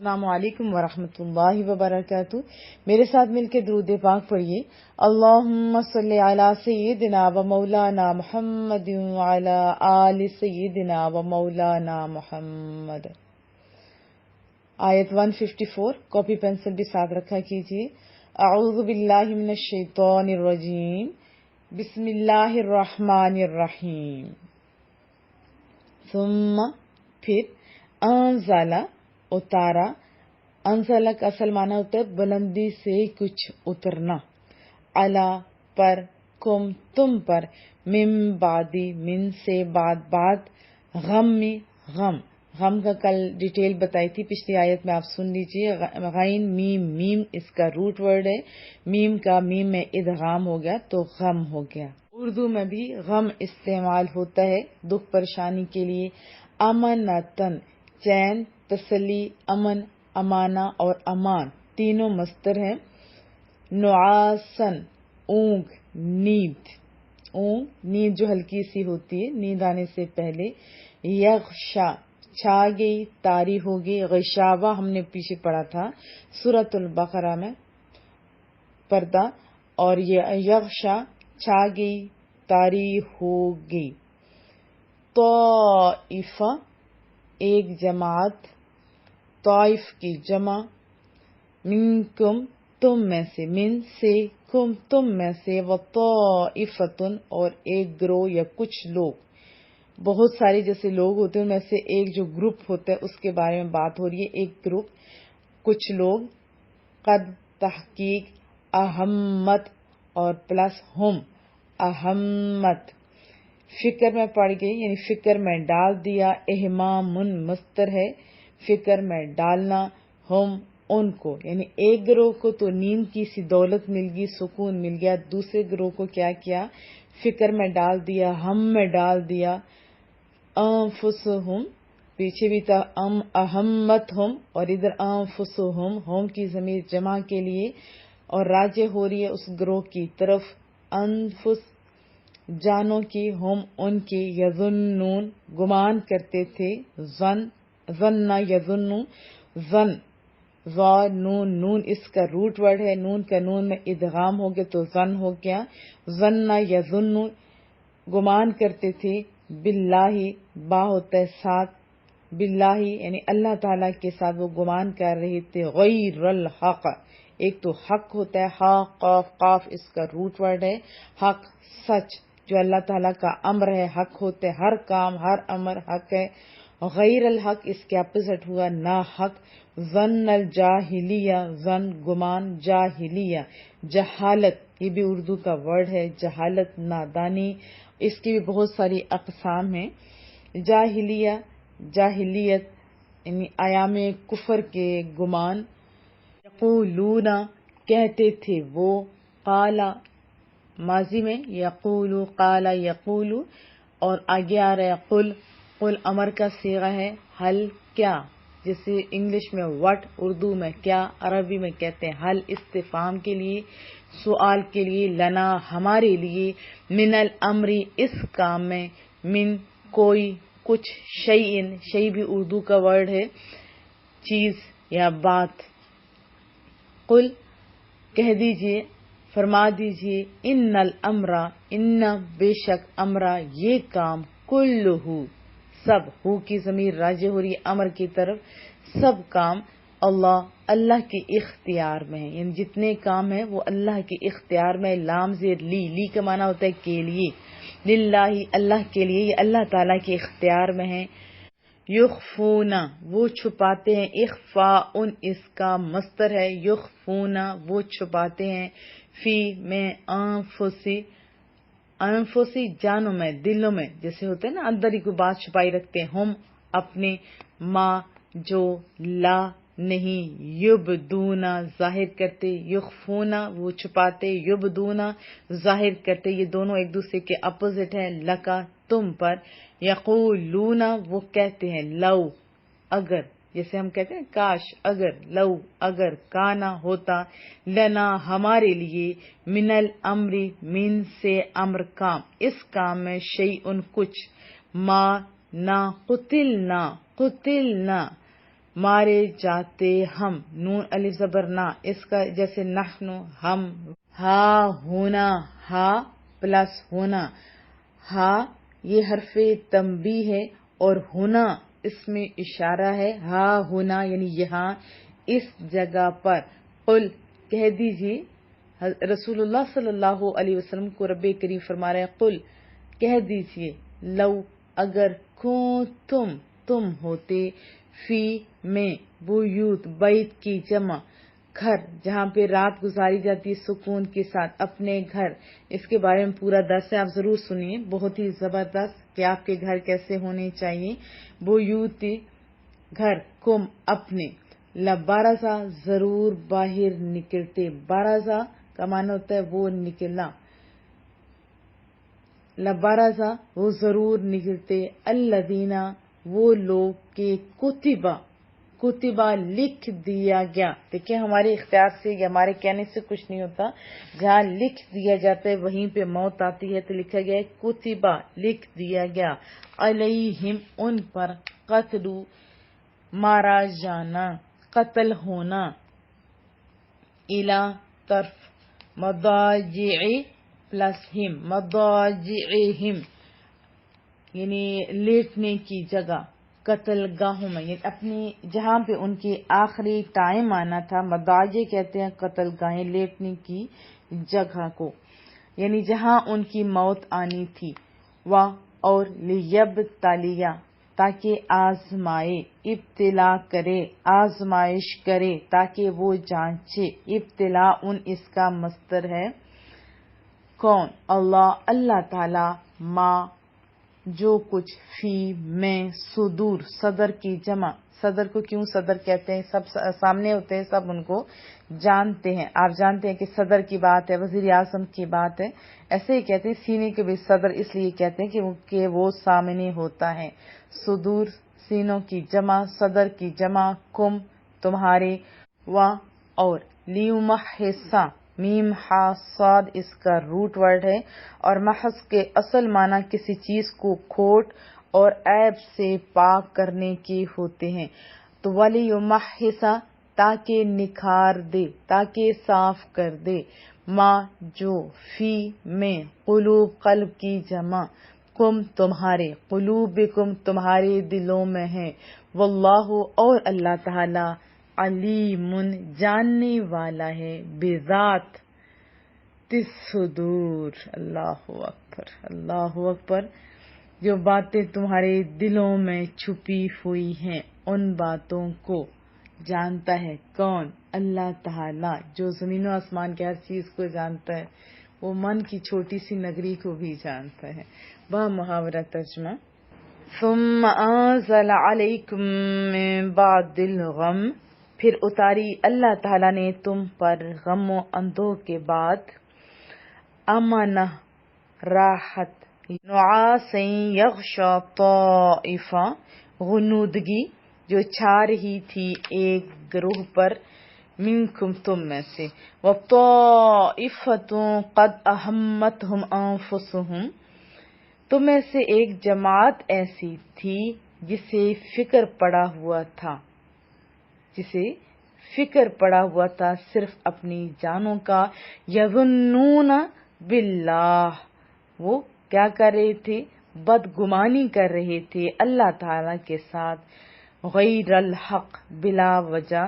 السلام علیکم ورحمۃ اللہ وبرکاتہ. میرے ساتھ مل کے درود پاک پڑھیے. اللہم صلی علی سیدنا و مولانا محمد وعلی آل سیدنا و مولانا محمد. آیت 154. کاپی پینسل بھی ساتھ رکھا کیجیے. اعوذ باللہ من الشیطان الرجیم. بسم اللہ الرحمن الرحیم. ثم پھر انزل اتارا. انزلہ کا اصل معنی ہوتا ہے بلندی سے کچھ اترنا. علا پر، کم تم پر، من بعدی من سے بعد غم میں غم کا کل ڈیٹیل بتائی تھی پچھلی آیت میں، آپ سن لیجئے. غین میم اس کا روٹ ورڈ ہے. میم کا میم میں ادغام ہو گیا تو غم ہو گیا. اردو میں بھی غم استعمال ہوتا ہے دکھ پریشانی کے لیے. امنتن چین، تسلی، امن، امانہ اور امان تینوں مصدر ہیں. نعاسن اونگ، نیند جو ہلکی سی ہوتی ہے نیند آنے سے پہلے. یغشا چھا گئی، طاری ہو گئی. غشاوہ ہم نے پیچھے پڑھا تھا سورۃ البقرہ میں پردہ، اور یہ یغشا چھا گئی، طاری ہو گئی. طائفہ ایک جماعت، طائف کی جمع. منکم تم میں سے، من سے، کم تم میں سے، وطائفتن اور ایک گروہ یا کچھ لوگ. بہت سارے جیسے لوگ ہوتے ہیں ان میں سے ایک جو گروپ ہوتا ہے اس کے بارے میں بات ہو رہی ہے. ایک گروپ، کچھ لوگ. قد تحقیق، اہمت اور پلس ہم، اہمت فکر میں پڑ گئی یعنی فکر میں ڈال دیا. اہمام مصدر ہے، فکر میں ڈالنا. ہم ان کو یعنی ایک گروہ کو تو نیند کی سی دولت مل گئی، سکون مل گیا. دوسرے گروہ کو کیا کیا؟ فکر میں ڈال دیا، ہم میں ڈال دیا. انفسہم پیچھے بھی تھا اہمتہم، اور ادھر انفسہم ہوم کی ضمیر جمع کے لیے اور راجع ہو رہی ہے اس گروہ کی طرف. انفس جانوں کی، ہم ان کی. یظنون گمان کرتے تھے. ظن یظن، ظن ظا نون اس کا روٹ ورڈ ہے. نون کا نون میں ادغام ہو گیا تو ظن ہو گیا. ظن یظن گمان کرتے تھے. باللہ با ہوتا ہے ساتھ، باللہ یعنی اللہ تعالیٰ کے ساتھ وہ گمان کر رہے تھے. غیر الحق ایک تو حق ہوتا ہے، ہا قاف قاف اس کا روٹ ورڈ ہے. حق سچ جو اللہ تعالیٰ کا امر ہے حق ہوتے، ہر کام ہر امر حق ہے. غیر الحق اس کے اپوزٹ ہوا نا حق. ظن الجاہلیہ ظن گمان، جاہلیہ جہالت یہ بھی اردو کا ورڈ ہے. جہالت نادانی، اس کی بھی بہت ساری اقسام ہیں. جاہلیہ جاہلیت یعنی ایام کفر کے گمان. یقولون کہتے تھے وہ. قال ماضی میں یقول، قال یقول، اور آگے آ رہا ہے قل. قل امر کا صیغہ ہے. حل کیا، جیسے انگلش میں وٹ، اردو میں کیا، عربی میں کہتے ہیں حل استفہام کے لیے، سوال کے لیے. لنا ہمارے لیے. من الامر اس کام میں. من کوئی، کچھ. شیئن شیء بھی اردو کا ورڈ ہے، چیز یا بات. قل کہہ دیجئے، فرما دیجئے. ان الامر ان بے شک امرا یہ کام. کلہ سب، ہو کی ضمیر راجع ہو رہی ہے امر کی طرف. سب کام اللہ کے اختیار میں ہیں، یعنی جتنے کام ہیں وہ اللہ کے اختیار میں. لام زیر لی کا معنی ہوتا ہے کے لیے. للہ اللہ کے لیے، یہ اللہ تعالیٰ کے اختیار میں ہیں. یخفون وہ چھپاتے ہیں. اخفاء اس کا مصدر ہے. یخفون وہ چھپاتے ہیں. فی میں انفسی جانوں میں، دلوں میں، جیسے ہوتے ہیں نا اندر ہی کوئی بات چھپائی رکھتے ہیں. ہم اپنے، ما جو، لا نہیں، یبدون ظاہر کرتے. یخفون وہ چھپاتے، یبدون ظاہر کرتے. یہ دونوں ایک دوسرے کے اپوزٹ ہیں. لکا تم پر. یقولون وہ کہتے ہیں. لو اگر، جیسے ہم کہتے ہیں کاش، اگر. لو اگر کانا ہوتا. لنا ہمارے لیے. من الامر من سے امر کام، اس کام میں. شیئن کچھ. ما نہ. قتلنا مارے جاتے ہم، نون الف زبر نا، اس کا جیسے نحنو ہم، ہا ہونا، ہا پلس ہونا، ہا یہ حرف تنبیہ ہے اور ہونا اس میں اشارہ ہے، ہا ہونا یعنی یہاں اس جگہ پر، قل کہہ دیجیے، رسول اللہ صلی اللہ علیہ وسلم کو رب کریم فرما رہے ہیں، قل کہہ دیجیے، لو اگر تم ہوتے، فی میں، بیوت بیت کی جمع گھر جہاں پہ رات گزاری جاتی ہے سکون کے ساتھ، اپنے گھر، اس کے بارے میں پورا درس ہے، آپ ضرور سنیے، بہت ہی زبردست کہ آپ کے گھر کیسے ہونے چاہیے، بیوت گھر، کم اپنے، لبارزہ ضرور باہر نکلتے، بارزہ کا معنی ہوتا ہے وہ نکلنا، لبارزہ وہ ضرور نکلتے، الذین وہ لوگ کے کتبہ لکھ دیا گیا، دیکھیں ہمارے اختیار سے یا ہمارے کہنے سے کچھ نہیں ہوتا، جہاں لکھ دیا جاتا ہے وہیں پہ موت آتی ہے، تو لکھا گیا ہے کتبہ لکھ دیا گیا، علیہم ان پر، قتل مارا جانا، قتل ہونا، الی طرف، مضاجع پلس ہم، مضاجعہم یعنی لیٹنے کی جگہ، قتل گاہوں میں یعنی اپنی جہاں پہ ان کی آخری ٹائم آنا تھا، مضاجع کہتے ہیں قتل گاہیں، لیٹنے کی جگہ کو، یعنی جہاں ان کی موت آنی تھی، اور لیبتلیہ تاکہ آزمائے، ابتلا کرے، آزمائش کرے، تاکہ وہ جانچے، ابتلا اس کا مصدر ہے، کون؟ اللہ تعالی، ما جو کچھ، فی میں، صدور صدر کی جمع، صدر کو کیوں صدر کہتے ہیں؟ سب سامنے ہوتے ہیں، سب ان کو جانتے ہیں، آپ جانتے ہیں کہ صدر کی بات ہے، وزیر اعظم کی بات ہے، ایسے ہی کہتے ہیں سینے کے بھی صدر اس لیے کہتے ہیں کہ وہ سامنے ہوتا ہے، صدور سینوں کی جمع، صدر کی جمع، کم تمہارے، اور لیمحصا میم ہا صاد اس کا روٹ ورڈ ہے، اور محض کے اصل معنی کسی چیز کو کھوٹ اور عیب سے پاک کرنے کے ہوتے ہیں، تو ولیمحصا تاکہ نکھار دے، تاکہ صاف کر دے، ما جو، فی میں، قلوب قلب کی جمع، کم تمہارے، قلوبکم تمہارے دلوں میں ہے، واللہ اور اللہ تعالی، علیم جاننے والا ہے، بذات الصدور، اللہ اکبر، اللہ اکبر، جو باتیں تمہارے دلوں میں چھپی ہوئی ہیں ان باتوں کو جانتا ہے، کون؟ اللہ تعالی، جو زمین و آسمان کے ہر چیز کو جانتا ہے، وہ من کی چھوٹی سی نگری کو بھی جانتا ہے۔ با محاورہ ترجمہ، ثم انزل علیکم من بعد الغم، پھر اتاری اللہ تعالیٰ نے تم پر غم و اندوہ کے بعد، امنہ راحت، نعاسیں یغشا طائفہ غنودگی جو چھا رہی تھی ایک گروہ پر، منکم تم میں سے، وطائفۃ قد اہمتہم انفسہم، تم میں سے ایک جماعت ایسی تھی جسے فکر پڑا ہوا تھا صرف اپنی جانوں کا، یظنون باللہ، وہ کیا کر رہے تھے؟ بدگمانی کر رہے تھے اللہ تعالی کے ساتھ، غیر الحق بلا وجہ،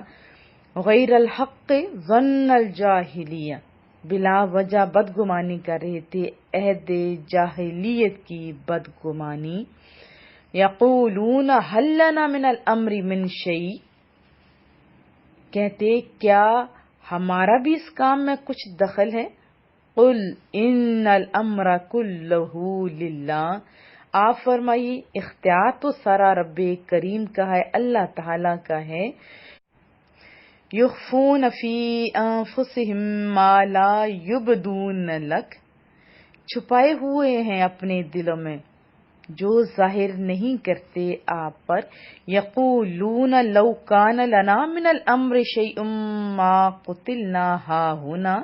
غیر الحق ظن الجاہلیہ، بلا وجہ بدگمانی کر رہے تھے، عہد جاہلیت کی بدگمانی، یقولون هل لنا من الامر من شیء، کہتے کیا ہمارا بھی اس کام میں کچھ دخل ہے، قل ان الامر کلہ للہ، آپ فرمائیے اختیار تو سارا رب کریم کا ہے، اللہ تعالی کا ہے، یخفون فی انفسہم ما لا یبدون لک، چھپائے ہوئے ہیں اپنے دلوں میں جو ظاہر نہیں کرتے آپ پر، یقولون لو کان لنا من الامر شیء ما قتلنا ہاہنا،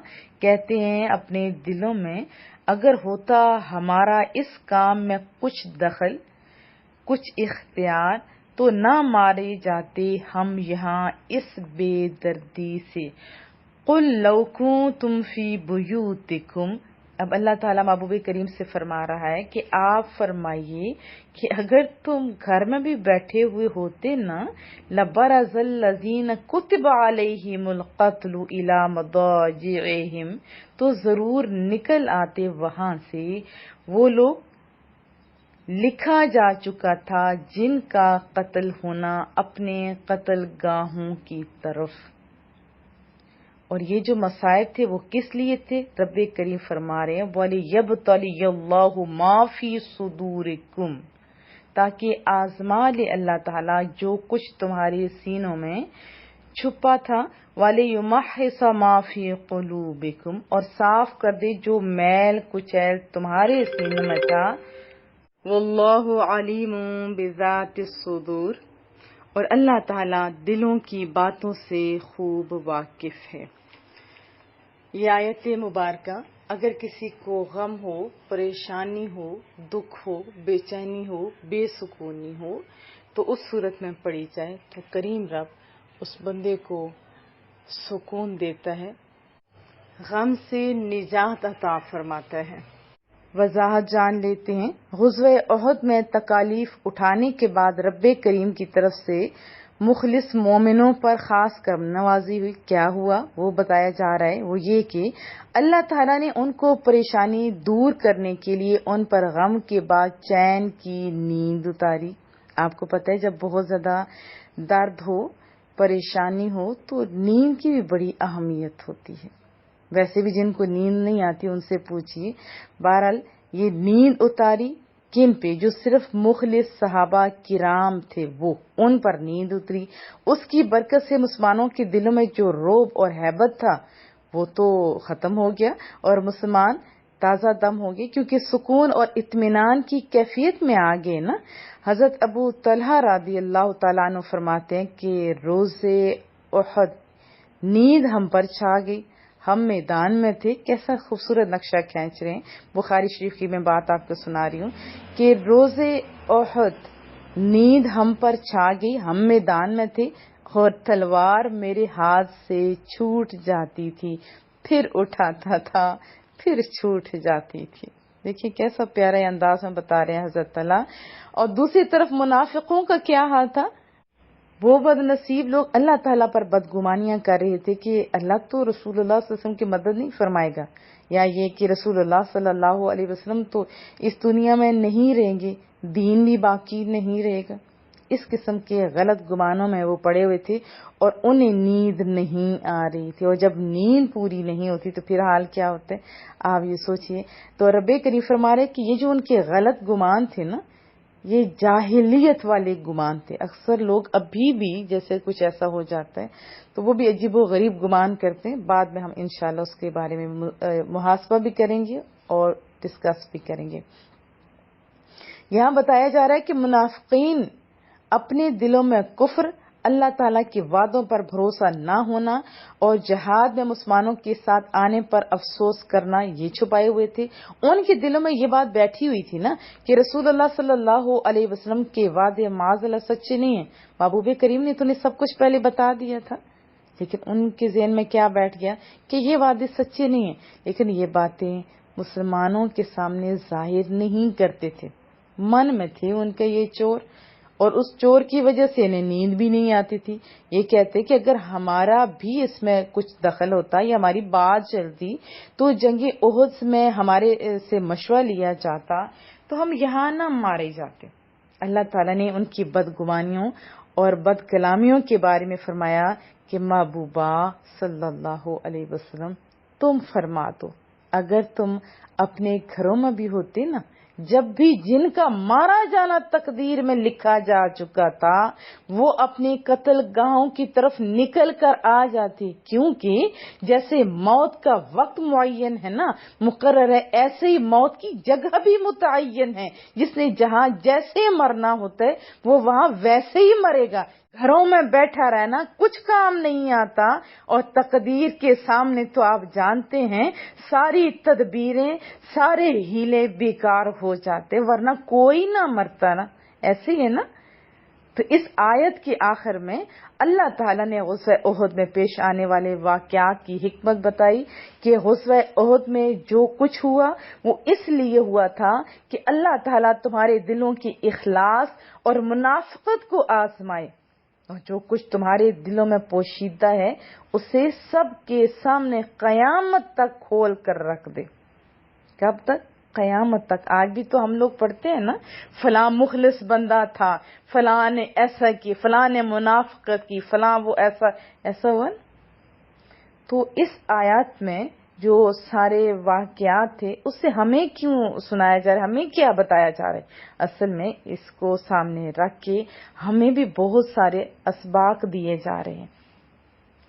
کہتے ہیں اپنے دلوں میں اگر ہوتا ہمارا اس کام میں کچھ دخل، کچھ اختیار، تو نہ مارے جاتے ہم یہاں اس بے دردی سے۔ قل لو کنتم فی بیوتکم، اب اللہ تعالیٰ محبوب کریم سے فرما رہا ہے کہ آپ فرمائیے کہ اگر تم گھر میں بھی بیٹھے ہوئے ہوتے نا، لبرز الذین کتب علیہم القتل الی مضاجعہم، تو ضرور نکل آتے وہاں سے وہ لوگ لکھا جا چکا تھا جن کا قتل ہونا اپنے قتل گاہوں کی طرف۔ اور یہ جو مصائب تھے وہ کس لیے تھے؟ رب کریم فرما رہے ہیں وَلِيَبْتَلِيَ اللَّهُ مَا فِي صُدُورِكُمْ، تاکہ آزما لے اللہ تعالیٰ جو کچھ تمہارے سینوں میں چھپا تھا، وَلِيُمَحِّصَ مَا فِي قُلُوبِكُمْ، اور صاف کر دے جو میل کچیل تمہارے سینوں میں تھا، وَاللَّهُ عَلِيمٌ بِذَاتِ الصُّدُورِ، اور اللہ تعالیٰ دلوں کی باتوں سے خوب واقف ہے۔ یہ آیت مبارکہ اگر کسی کو غم ہو، پریشانی ہو، دکھ ہو، بے چینی ہو، بے سکونی ہو، تو اس صورت میں پڑھی جائے تو کریم رب اس بندے کو سکون دیتا ہے، غم سے نجات عطا فرماتا ہے۔ وضاحت جان لیتے ہیں۔ غزوہ احد میں تکالیف اٹھانے کے بعد رب کریم کی طرف سے مخلص مومنوں پر خاص کرم نوازی ہوئی۔ کیا ہوا وہ بتایا جا رہا ہے، وہ یہ کہ اللہ تعالیٰ نے ان کو پریشانی دور کرنے کے لیے ان پر غم کے بعد چین کی نیند اتاری۔ آپ کو پتہ ہے جب بہت زیادہ درد ہو، پریشانی ہو تو نیند کی بھی بڑی اہمیت ہوتی ہے۔ ویسے بھی جن کو نیند نہیں آتی ان سے پوچھیے۔ بہرحال یہ نیند اتاری کن پہ؟ جو صرف مخلص صحابہ کرام تھے وہ، ان پر نیند اتری۔ اس کی برکت سے مسلمانوں کے دلوں میں جو رعب اور ہیبت تھا وہ تو ختم ہو گیا اور مسلمان تازہ دم ہو گئے، کیونکہ سکون اور اطمینان کی کیفیت میں آ گئے نا۔ حضرت ابو طلحہ رضی اللہ تعالیٰ عنہ فرماتے ہیں کہ روز احد نیند ہم پر چھا گئی، ہم میدان میں تھے۔ کیسا خوبصورت نقشہ کھینچ رہے ہیں۔ بخاری شریف کی میں بات آپ کو سنا رہی ہوں کہ روز احد نیند ہم پر چھا گئی، ہم میدان میں تھے اور تلوار میرے ہاتھ سے چھوٹ جاتی تھی، پھر اٹھاتا تھا، پھر چھوٹ جاتی تھی۔ دیکھیے کیسا پیارا انداز میں بتا رہے ہیں حضرت اللہ۔ اور دوسری طرف منافقوں کا کیا حال تھا؟ وہ بد نصیب لوگ اللہ تعالیٰ پر بدگمانیاں کر رہے تھے کہ اللہ تو رسول اللہ صلی اللہ علیہ وسلم کی مدد نہیں فرمائے گا، یا یہ کہ رسول اللہ صلی اللہ علیہ وسلم تو اس دنیا میں نہیں رہیں گے، دین بھی باقی نہیں رہے گا۔ اس قسم کے غلط گمانوں میں وہ پڑے ہوئے تھے اور انہیں نیند نہیں آ رہی تھی، اور جب نیند پوری نہیں ہوتی تو پھر حال کیا ہوتا ہے آپ یہ سوچئے۔ تو رب کریم فرما رہے کہ یہ جو ان کے غلط گمان تھے نا، یہ جاہلیت والے گمان تھے۔ اکثر لوگ ابھی بھی جیسے کچھ ایسا ہو جاتا ہے تو وہ بھی عجیب و غریب گمان کرتے ہیں۔ بعد میں ہم انشاءاللہ اس کے بارے میں محاسبہ بھی کریں گے اور ڈسکس بھی کریں گے۔ یہاں بتایا جا رہا ہے کہ منافقین اپنے دلوں میں کفر، اللہ تعالیٰ کے وعدوں پر بھروسہ نہ ہونا اور جہاد میں مسلمانوں کے ساتھ آنے پر افسوس کرنا یہ چھپائے ہوئے تھے۔ ان کے دلوں میں یہ بات بیٹھی ہوئی تھی نا کہ رسول اللہ صلی اللہ علیہ وسلم کے وعدے معاذ اللہ سچے نہیں ہیں۔ محبوب کریم نے تو انہیں سب کچھ پہلے بتا دیا تھا، لیکن ان کے ذہن میں کیا بیٹھ گیا کہ یہ وعدے سچے نہیں ہیں، لیکن یہ باتیں مسلمانوں کے سامنے ظاہر نہیں کرتے تھے، من میں تھے ان کا یہ چور، اور اس چور کی وجہ سے انہیں نیند بھی نہیں آتی تھی۔ یہ کہتے کہ اگر ہمارا بھی اس میں کچھ دخل ہوتا یا ہماری بات چلتی تو جنگ احد میں ہمارے سے مشورہ لیا جاتا تو ہم یہاں نہ مارے جاتے۔ اللہ تعالیٰ نے ان کی بدگمانیوں اور بد کلامیوں کے بارے میں فرمایا کہ محبوبہ صلی اللہ علیہ وسلم تم فرما دو، اگر تم اپنے گھروں میں بھی ہوتے نا، جب بھی جن کا مارا جانا تقدیر میں لکھا جا چکا تھا وہ اپنے قتل گاہوں کی طرف نکل کر آ جاتے، کیونکہ جیسے موت کا وقت معین ہے نا، مقرر ہے، ایسے ہی موت کی جگہ بھی متعین ہے۔ جس نے جہاں جیسے مرنا ہوتا ہے وہ وہاں ویسے ہی مرے گا۔ گھروں میں بیٹھا رہنا کچھ کام نہیں آتا، اور تقدیر کے سامنے تو آپ جانتے ہیں ساری تدبیریں، سارے ہیلے بیکار ہو جاتے، ورنہ کوئی نہ مرتا نا، ایسے ہی ہے نا۔ تو اس آیت کے آخر میں اللہ تعالیٰ نے غزوہ احد میں پیش آنے والے واقعات کی حکمت بتائی کہ غزوہ احد میں جو کچھ ہوا وہ اس لیے ہوا تھا کہ اللہ تعالیٰ تمہارے دلوں کی اخلاص اور منافقت کو آزمائے، اور جو کچھ تمہارے دلوں میں پوشیدہ ہے اسے سب کے سامنے قیامت تک کھول کر رکھ دے۔ کب تک؟ قیامت تک۔ آج بھی تو ہم لوگ پڑھتے ہیں نا، فلاں مخلص بندہ تھا، فلاں نے ایسا کی، فلاں نے منافقت کی، فلاں وہ ایسا ہوا۔ تو اس آیات میں جو سارے واقعات تھے اس سے ہمیں کیوں سنایا جا رہا ہے، ہمیں کیا بتایا جا رہا ہے؟ اصل میں اس کو سامنے رکھ کے ہمیں بھی بہت سارے اسباق دیے جا رہے ہیں۔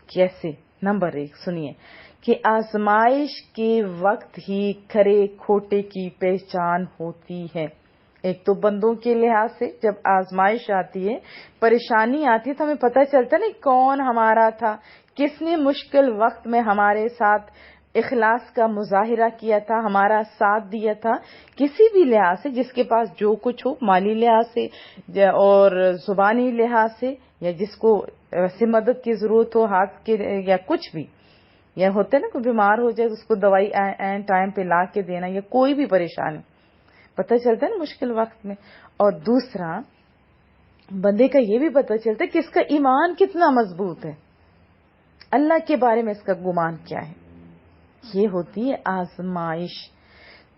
کیسے؟ نمبر 1 سنیے کہ آزمائش کے وقت ہی کھرے کھوٹے کی پہچان ہوتی ہے۔ ایک تو بندوں کے لحاظ سے جب آزمائش آتی ہے، پریشانی آتی ہے، تو ہمیں پتہ چلتا نہیں کون ہمارا تھا، کس نے مشکل وقت میں ہمارے ساتھ اخلاص کا مظاہرہ کیا تھا، ہمارا ساتھ دیا تھا، کسی بھی لحاظ سے، جس کے پاس جو کچھ ہو، مالی لحاظ سے اور زبانی لحاظ سے، یا جس کو ویسے مدد کی ضرورت ہو ہاتھ کے یا کچھ بھی، یا ہوتا ہے نا کوئی بیمار ہو جائے اس کو دوائی این ٹائم پہ لا کے دینا، یا کوئی بھی پریشانی پتہ چلتا ہے نا مشکل وقت میں۔ اور دوسرا بندے کا یہ بھی پتہ چلتا ہے کہ اس کا ایمان کتنا مضبوط ہے، اللہ کے بارے میں اس کا گمان کیا ہے۔ یہ ہوتی ہے آزمائش۔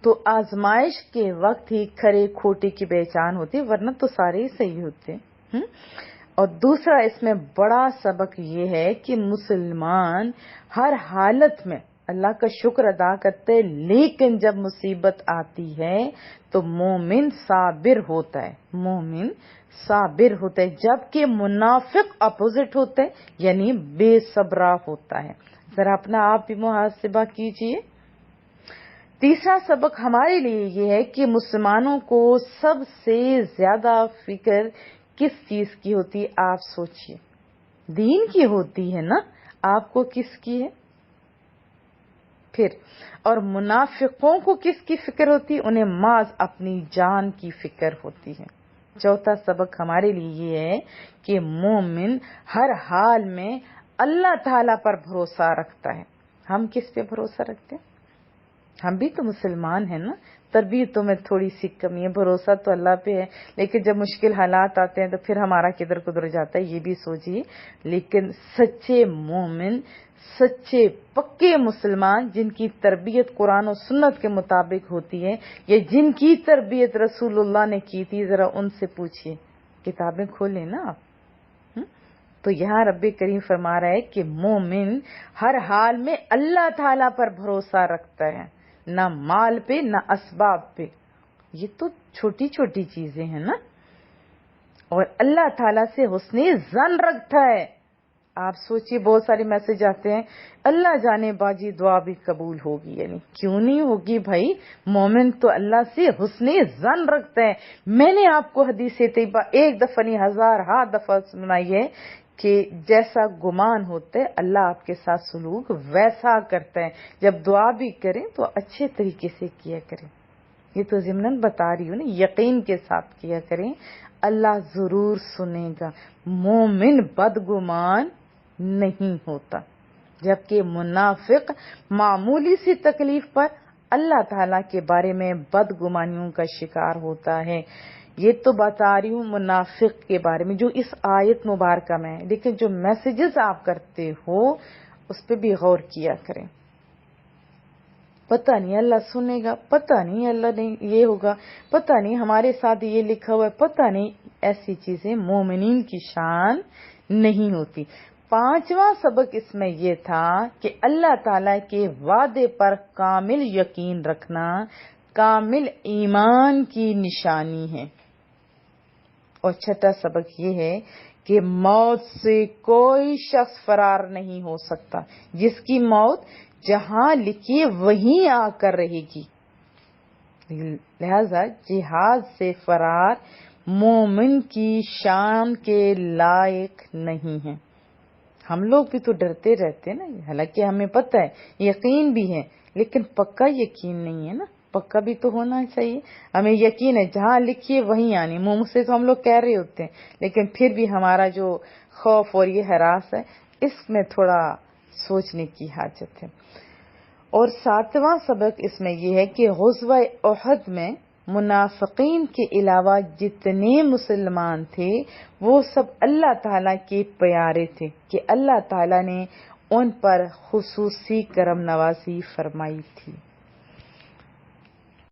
تو آزمائش کے وقت ہی کھرے کھوٹے کی پہچان ہوتی ہے، ورنہ تو سارے ہی صحیح ہوتے ہیں۔ اور دوسرا اس میں بڑا سبق یہ ہے کہ مسلمان ہر حالت میں اللہ کا شکر ادا کرتے، لیکن جب مصیبت آتی ہے تو مومن صابر ہوتا ہے، مومن صابر ہوتا ہے، جبکہ منافق اپوزٹ ہوتا ہے، یعنی بے صبرا ہوتا ہے۔ ذرا اپنا آپ بھی محاسبہ کیجئے۔ تیسرا سبق ہمارے لیے یہ ہے کہ مسلمانوں کو سب سے زیادہ فکر کس چیز کی ہوتی ہے؟ آپ سوچئے، دین کی ہوتی ہے نا، آپ کو کس کی ہے؟ پھر اور منافقوں کو کس کی فکر ہوتی ہے؟ انہیں محض اپنی جان کی فکر ہوتی ہے۔ چوتھا سبق ہمارے لیے یہ ہے کہ مومن ہر حال میں اللہ تعالیٰ پر بھروسہ رکھتا ہے۔ ہم کس پہ بھروسہ رکھتے ہیں؟ ہم بھی تو مسلمان ہیں نا، تربیتوں میں تھوڑی سی کمی ہے، بھروسہ تو اللہ پہ ہے، لیکن جب مشکل حالات آتے ہیں تو پھر ہمارا کدھر کدھر جاتا ہے، یہ بھی سوچیے۔ لیکن سچے مومن، سچے پکے مسلمان جن کی تربیت قرآن و سنت کے مطابق ہوتی ہے، یا جن کی تربیت رسول اللہ نے کی تھی، ذرا ان سے پوچھئے، کتابیں کھولیں نا آپ۔ تو یہاں رب کریم فرما رہا ہے کہ مومن ہر حال میں اللہ تعالیٰ پر بھروسہ رکھتا ہے، نہ مال پہ نہ اسباب پہ۔ یہ تو چھوٹی چھوٹی چیزیں ہیں نا۔ اور اللہ تعالیٰ سے حسن ظن رکھتا ہے۔ آپ سوچئے بہت سارے میسج آتے ہیں، اللہ جانے باجی دعا بھی قبول ہوگی، یعنی کیوں نہیں ہوگی بھائی؟ مومن تو اللہ سے حسن ظن رکھتا ہے۔ میں نے آپ کو حدیث طیبہ ایک دفعہ نہیں ہزارہا دفعہ سنائی ہے کہ جیسا گمان ہوتا ہے اللہ آپ کے ساتھ سلوک ویسا کرتا ہے۔ جب دعا بھی کریں تو اچھے طریقے سے کیا کریں۔ یہ تو ضمناً بتا رہی ہوں نا، یقین کے ساتھ کیا کریں، اللہ ضرور سنے گا۔ مومن بدگمان نہیں ہوتا، جبکہ منافق معمولی سی تکلیف پر اللہ تعالیٰ کے بارے میں بدگمانیوں کا شکار ہوتا ہے۔ یہ تو بتا رہی ہوں منافق کے بارے میں جو اس آیت مبارکہ میں ہے، لیکن جو میسیجز آپ کرتے ہو اس پہ بھی غور کیا کریں۔ پتہ نہیں اللہ سنے گا، پتہ نہیں اللہ نے یہ ہوگا، پتہ نہیں ہمارے ساتھ یہ لکھا ہوا ہے، پتہ نہیں، ایسی چیزیں مومنین کی شان نہیں ہوتی۔ پانچواں سبق اس میں یہ تھا کہ اللہ تعالیٰ کے وعدے پر کامل یقین رکھنا کامل ایمان کی نشانی ہے۔ اور چھٹا سبق یہ ہے کہ موت سے کوئی شخص فرار نہیں ہو سکتا، جس کی موت جہاں لکھی وہیں آ کر رہے گی۔ لہذا جہاد سے فرار مومن کی شان کے لائق نہیں ہے۔ ہم لوگ بھی تو ڈرتے رہتے ہیں نا، حالانکہ ہمیں پتہ ہے، یقین بھی ہے، لیکن پکا یقین نہیں ہے نا۔ پکا بھی تو ہونا چاہیے. ہمیں یقین ہے جہاں لکھیے وہیں آنی. منہ سے تو ہم لوگ کہہ رہے ہوتے ہیں لیکن پھر بھی ہمارا جو خوف اور یہ ہراس ہے اس میں تھوڑا سوچنے کی حاجت ہے. اور 7واں سبق اس میں یہ ہے کہ غزوہ احد میں منافقین کے علاوہ جتنے مسلمان تھے وہ سب اللہ تعالیٰ کے پیارے تھے کہ اللہ تعالیٰ نے ان پر خصوصی کرم نوازی فرمائی تھی.